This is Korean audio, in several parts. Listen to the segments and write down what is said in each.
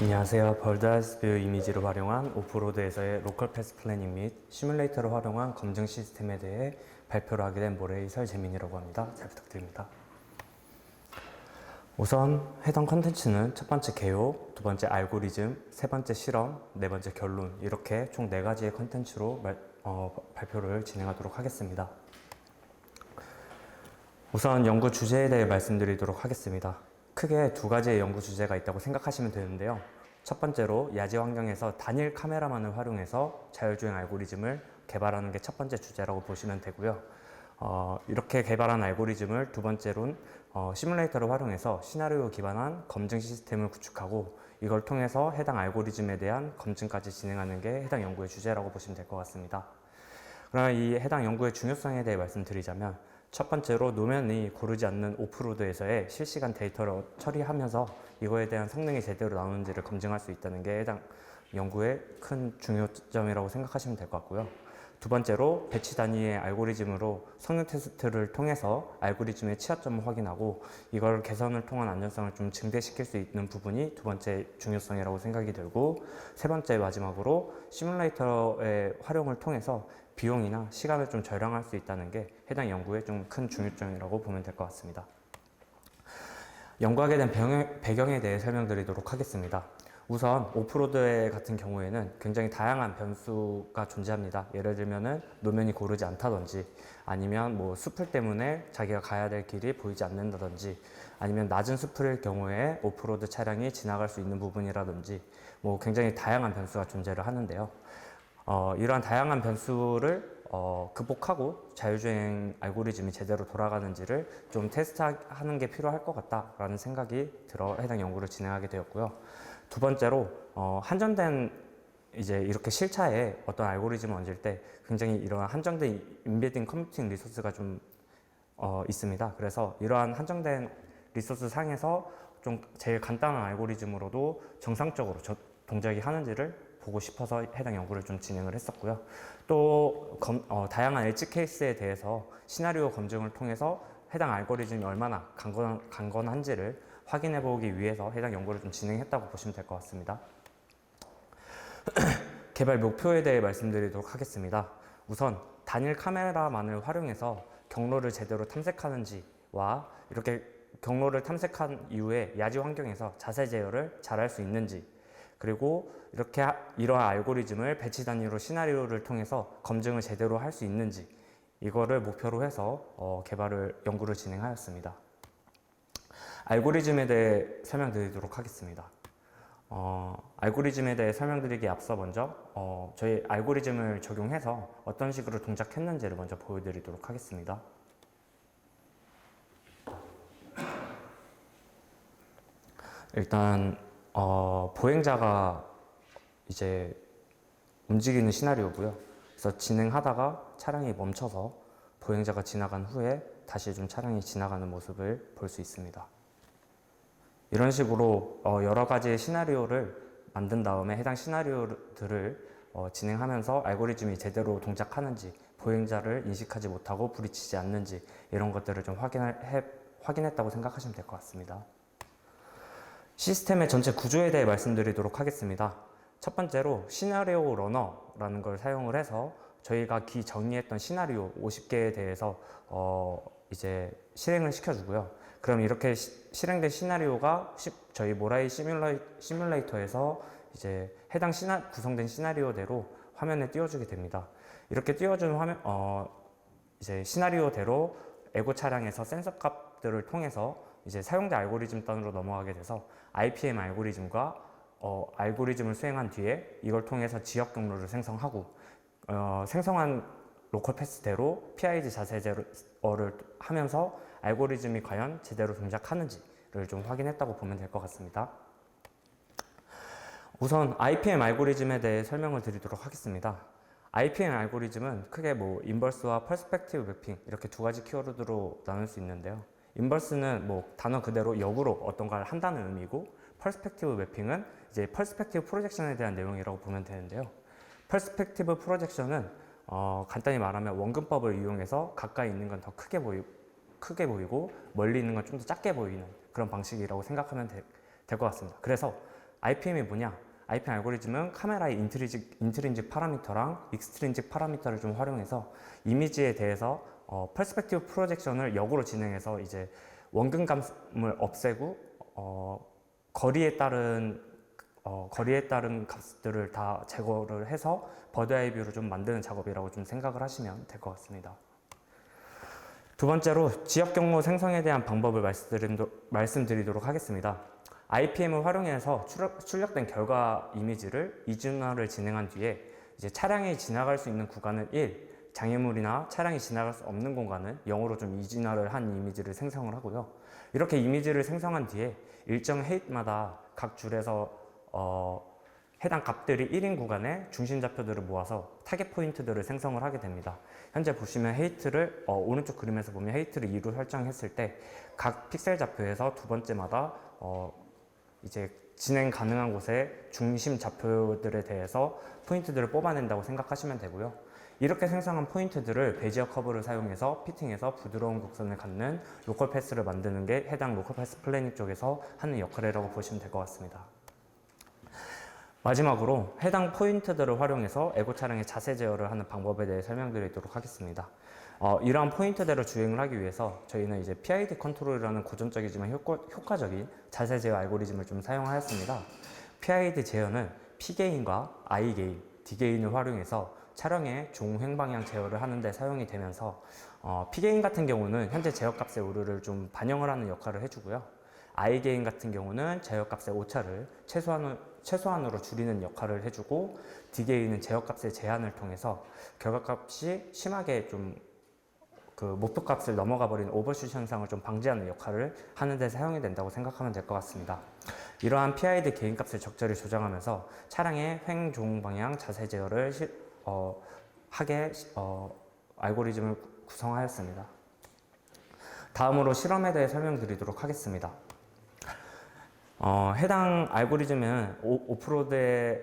안녕하세요. 벌드아이스 뷰 이미지를 활용한 오프로드에서의 로컬 패스 플래닝 및 시뮬레이터를 활용한 검증 시스템에 대해 발표를 하게 된 모레이 설재민이라고 합니다. 잘 부탁드립니다. 우선 해당 컨텐츠는 첫 번째 개요, 두 번째 알고리즘, 세 번째 실험, 네 번째 결론 이렇게 총 4가지의 컨텐츠로 발표를 진행하도록 하겠습니다. 우선 연구 주제에 대해 말씀드리도록 하겠습니다. 크게 2가지의 연구 주제가 있다고 생각하시면 되는데요. 첫 번째로 야지 환경에서 단일 카메라만을 활용해서 자율주행 알고리즘을 개발하는 게 첫 번째 주제라고 보시면 되고요. 이렇게 개발한 알고리즘을 두 번째로는 시뮬레이터를 활용해서 시나리오 기반한 검증 시스템을 구축하고 이걸 통해서 해당 알고리즘에 대한 검증까지 진행하는 게 해당 연구의 주제라고 보시면 될 것 같습니다. 그러면 이 해당 연구의 중요성에 대해 말씀드리자면 첫 번째로 노면이 고르지 않는 오프로드에서의 실시간 데이터를 처리하면서 이거에 대한 성능이 제대로 나오는지를 검증할 수 있다는 게 해당 연구의 큰 중요점이라고 생각하시면 될 것 같고요. 두 번째로 배치 단위의 알고리즘으로 성능 테스트를 통해서 알고리즘의 취약점을 확인하고 이걸 개선을 통한 안전성을 좀 증대시킬 수 있는 부분이 두 번째 중요성이라고 생각이 들고, 세 번째 마지막으로 시뮬레이터의 활용을 통해서 비용이나 시간을 좀 절약할 수 있다는 게 해당 연구의 좀 큰 중요점이라고 보면 될 것 같습니다. 연구하게 된 배경에 대해 설명드리도록 하겠습니다. 우선 오프로드 같은 경우에는 굉장히 다양한 변수가 존재합니다. 예를 들면은 노면이 고르지 않다든지, 아니면 뭐 숲을 때문에 자기가 가야 될 길이 보이지 않는다든지, 아니면 낮은 숲일 경우에 오프로드 차량이 지나갈 수 있는 부분이라든지, 뭐 굉장히 다양한 변수가 존재를 하는데요. 이러한 다양한 변수를 극복하고 자율주행 알고리즘이 제대로 돌아가는지를 좀 테스트하는 게 필요할 것 같다라는 생각이 들어 해당 연구를 진행하게 되었고요. 두 번째로 한정된 이제 이렇게 실차에 어떤 알고리즘을 얹을 때 굉장히 이러한 한정된 인베딩 컴퓨팅 리소스가 좀 있습니다. 그래서 이러한 한정된 리소스 상에서 좀 제일 간단한 알고리즘으로도 정상적으로 동작이 하는지를 보고 싶어서 해당 연구를 좀 진행을 했었고요. 또 다양한 엣지 케이스에 대해서 시나리오 검증을 통해서 해당 알고리즘이 얼마나 강건한지를 확인해 보기 위해서 해당 연구를 좀 진행했다고 보시면 될 것 같습니다. 개발 목표에 대해 말씀드리도록 하겠습니다. 우선 단일 카메라만을 활용해서 경로를 제대로 탐색하는지와 이렇게 경로를 탐색한 이후에 야지 환경에서 자세 제어를 잘할 수 있는지, 그리고 이렇게 이러한 알고리즘을 배치 단위로 시나리오를 통해서 검증을 제대로 할 수 있는지, 이거를 목표로 해서 연구를 진행하였습니다. 알고리즘에 대해 설명드리도록 하겠습니다. 알고리즘에 대해 설명드리기 앞서 먼저 저희 알고리즘을 적용해서 어떤 식으로 동작했는지를 먼저 보여드리도록 하겠습니다. 일단 보행자가 이제 움직이는 시나리오고요. 그래서 진행하다가 차량이 멈춰서 보행자가 지나간 후에 다시 좀 차량이 지나가는 모습을 볼 수 있습니다. 이런 식으로 여러 가지의 시나리오를 만든 다음에 해당 시나리오들을 진행하면서 알고리즘이 제대로 동작하는지, 보행자를 인식하지 못하고 부딪히지 않는지, 이런 것들을 좀 확인했다고 생각하시면 될 것 같습니다. 시스템의 전체 구조에 대해 말씀드리도록 하겠습니다. 첫 번째로 시나리오 러너라는 걸 사용을 해서 저희가 정의했던 시나리오 50개에 대해서 이제 실행을 시켜주고요. 그럼 이렇게 실행된 시나리오가 저희 모라이 시뮬레이터에서 이제 해당 구성된 시나리오대로 화면에 띄워주게 됩니다. 이렇게 띄워준 이제 시나리오대로 에고 차량에서 센서 값들을 통해서 이제 사용자 알고리즘 단으로 넘어가게 돼서 IPM 알고리즘과 알고리즘을 수행한 뒤에 이걸 통해서 지역 경로를 생성하고 생성한 로컬 패스대로 PID 자세 제어를 하면서 알고리즘이 과연 제대로 동작하는지를 좀 확인했다고 보면 될 것 같습니다. 우선 IPM 알고리즘에 대해 설명을 드리도록 하겠습니다. IPM 알고리즘은 크게 인버스와 퍼스펙티브 매핑 이렇게 2가지 키워드로 나눌 수 있는데요. 인버스는 단어 그대로 역으로 어떤 걸 한다는 의미고, 퍼스펙티브 매핑은 이제 퍼스펙티브 프로젝션에 대한 내용이라고 보면 되는데요. 퍼스펙티브 프로젝션은 간단히 말하면 원근법을 이용해서 가까이 있는 건 더 크게 보이고 멀리 있는 건 좀 더 작게 보이는 그런 방식이라고 생각하면 될 것 같습니다. 그래서 IPM이 뭐냐? IPM 알고리즘은 카메라의 인트린직 파라미터랑 익스트린직 파라미터를 좀 활용해서 이미지에 대해서 퍼스펙티브 프로젝션을 역으로 진행해서 이제 원근감을 없애고 거리에 따른 값들을 다 제거를 해서 버드 아이 뷰를 좀 만드는 작업이라고 좀 생각을 하시면 될 것 같습니다. 두 번째로 지역 경로 생성에 대한 방법을 말씀드리도록 하겠습니다. IPM을 활용해서 출력된 결과 이미지를 이중화를 진행한 뒤에 이제 차량이 지나갈 수 있는 구간은 1, 장애물이나 차량이 지나갈 수 없는 공간은 0으로 좀 이진화를 한 이미지를 생성을 하고요. 이렇게 이미지를 생성한 뒤에 일정 헤이트마다 각 줄에서 해당 값들이 1인 구간에 중심 좌표들을 모아서 타겟 포인트들을 생성을 하게 됩니다. 현재 보시면 헤이트를 오른쪽 그림에서 보면 헤이트를 2로 설정했을 때 각 픽셀 좌표에서 두 번째마다 이제 진행 가능한 곳의 중심 좌표들에 대해서 포인트들을 뽑아낸다고 생각하시면 되고요. 이렇게 생성한 포인트들을 베지어 커브를 사용해서 피팅해서 부드러운 곡선을 갖는 로컬 패스를 만드는 게 해당 로컬 패스 플래닝 쪽에서 하는 역할이라고 보시면 될 것 같습니다. 마지막으로 해당 포인트들을 활용해서 에고 차량의 자세 제어를 하는 방법에 대해 설명드리도록 하겠습니다. 이러한 포인트대로 주행을 하기 위해서 저희는 이제 PID 컨트롤이라는 고전적이지만 효과적인 자세 제어 알고리즘을 좀 사용하였습니다. PID 제어는 P게인과 I게인, D게인을 활용해서 차량의 종횡 방향 제어를 하는 데 사용이 되면서 P게인 같은 경우는 현재 제어값의 오류를 좀 반영을 하는 역할을 해주고요. I게인 같은 경우는 제어값의 오차를 최소한으로 줄이는 역할을 해주고 D게인은 제어값의 제한을 통해서 결과값이 심하게 좀 목표값을 넘어가 버리는 오버슛 현상을 좀 방지하는 역할을 하는 데 사용이 된다고 생각하면 될 것 같습니다. 이러한 PID 게인값을 적절히 조정하면서 차량의 횡, 종 방향 자세 제어를 알고리즘을 구성하였습니다. 다음으로 실험에 대해 설명드리도록 하겠습니다. 해당 알고리즘은 오프로드에서의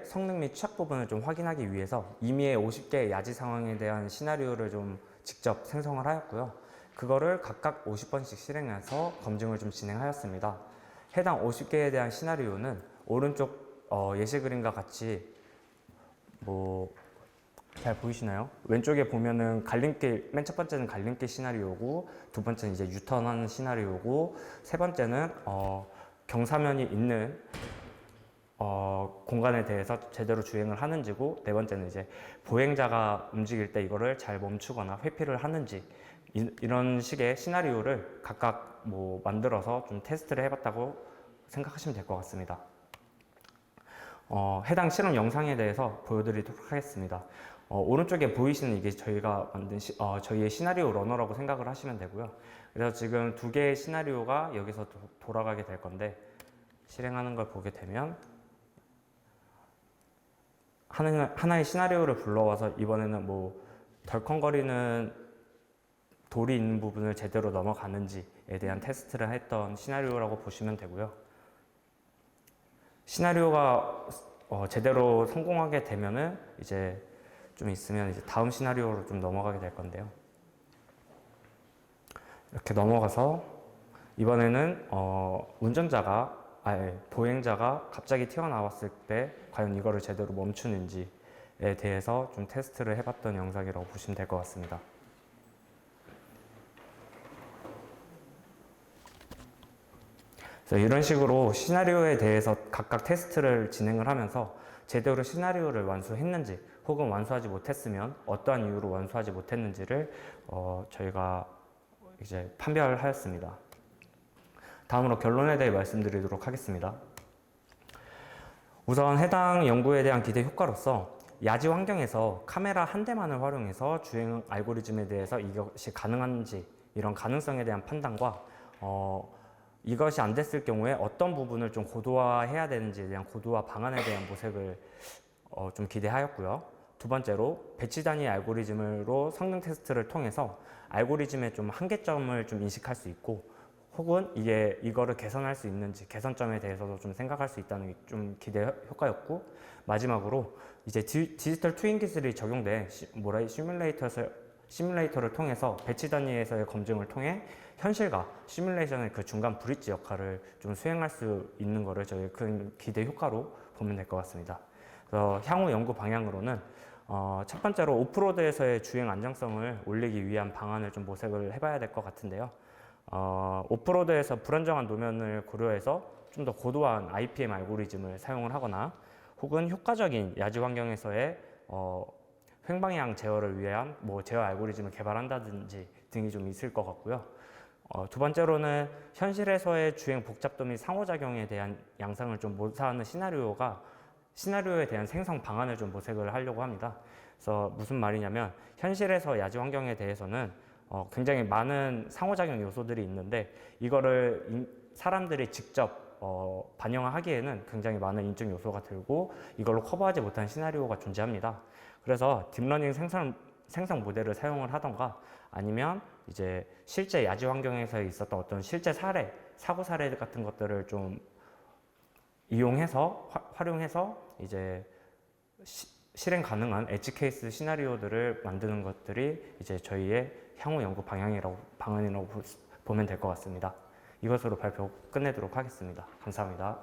성능 및 취약 부분을 좀 확인하기 위해서 임의의 50개의 야지 상황에 대한 시나리오를 좀 직접 생성을 하였고요. 그거를 각각 50번씩 실행해서 검증을 좀 진행하였습니다. 해당 50개에 대한 시나리오는 오른쪽 예시 그림과 같이 잘 보이시나요? 왼쪽에 보면은 갈림길, 맨 첫 번째는 갈림길 시나리오고, 두 번째는 이제 유턴하는 시나리오고, 세 번째는 경사면이 있는 공간에 대해서 제대로 주행을 하는지고, 네 번째는 이제 보행자가 움직일 때 이거를 잘 멈추거나 회피를 하는지, 이런 식의 시나리오를 각각 만들어서 좀 테스트를 해봤다고 생각하시면 될 것 같습니다. 해당 실험 영상에 대해서 보여드리도록 하겠습니다. 오른쪽에 보이시는 이게 저희가 만든 저희의 시나리오 러너라고 생각을 하시면 되고요. 그래서 지금 두 개의 시나리오가 여기서 돌아가게 될 건데, 실행하는 걸 보게 되면 하나의 시나리오를 불러와서 이번에는 덜컹거리는 돌이 있는 부분을 제대로 넘어가는지에 대한 테스트를 했던 시나리오라고 보시면 되고요. 시나리오가 제대로 성공하게 되면은 이제 좀 있으면 이제 다음 시나리오로 좀 넘어가게 될 건데요. 이렇게 넘어가서 이번에는 보행자가 갑자기 튀어나왔을 때 과연 이거를 제대로 멈추는지에 대해서 좀 테스트를 해봤던 영상이라고 보시면 될 것 같습니다. 그래서 이런 식으로 시나리오에 대해서 각각 테스트를 진행을 하면서 제대로 시나리오를 완수했는지 혹은 완수하지 못했으면 어떠한 이유로 완수하지 못했는지를 저희가 이제 판별하였습니다. 다음으로 결론에 대해 말씀드리도록 하겠습니다. 우선 해당 연구에 대한 기대 효과로서 야지 환경에서 카메라 한 대만을 활용해서 주행 알고리즘에 대해서 이것이 가능한지 이런 가능성에 대한 판단과 이것이 안 됐을 경우에 어떤 부분을 좀 고도화해야 되는지에 대한 고도화 방안에 대한 모색을 좀 기대하였고요. 두 번째로 배치 단위 알고리즘으로 성능 테스트를 통해서 알고리즘의 좀 한계점을 좀 인식할 수 있고 혹은 이거를 개선할 수 있는지 개선점에 대해서도 좀 생각할 수 있다는 게 좀 기대 시뮬레이터를 통해서 배치 단위에서의 검증을 통해 현실과 시뮬레이션의 그 중간 브릿지 역할을 좀 수행할 수 있는 것을 저희 큰 기대 효과로 보면 될 것 같습니다. 그래서 향후 연구 방향으로는 첫 번째로 오프로드에서의 주행 안정성을 올리기 위한 방안을 좀 모색을 해봐야 될 것 같은데요. 오프로드에서 불안정한 노면을 고려해서 좀 더 고도한 IPM 알고리즘을 사용을 하거나 혹은 효과적인 야지 환경에서의 횡방향 제어를 위한 제어 알고리즘을 개발한다든지 등이 좀 있을 것 같고요. 두 번째로는 현실에서의 주행 복잡도 및 상호작용에 대한 양상을 좀 모사하는 시나리오에 대한 생성 방안을 좀 모색을 하려고 합니다. 그래서 무슨 말이냐면 현실에서 야지 환경에 대해서는 굉장히 많은 상호작용 요소들이 있는데 이거를 사람들이 직접 반영하기에는 굉장히 많은 인적 요소가 들고 이걸로 커버하지 못한 시나리오가 존재합니다. 그래서 딥러닝 생성 모델을 사용을 하던가 아니면 이제 실제 야지 환경에서 있었던 어떤 실제 사고 사례 같은 것들을 좀 이용해서 활용해서 이제 실행 가능한 엣지 케이스 시나리오들을 만드는 것들이 이제 저희의 향후 연구 방향이라고 보면 될 것 같습니다. 이것으로 발표 끝내도록 하겠습니다. 감사합니다.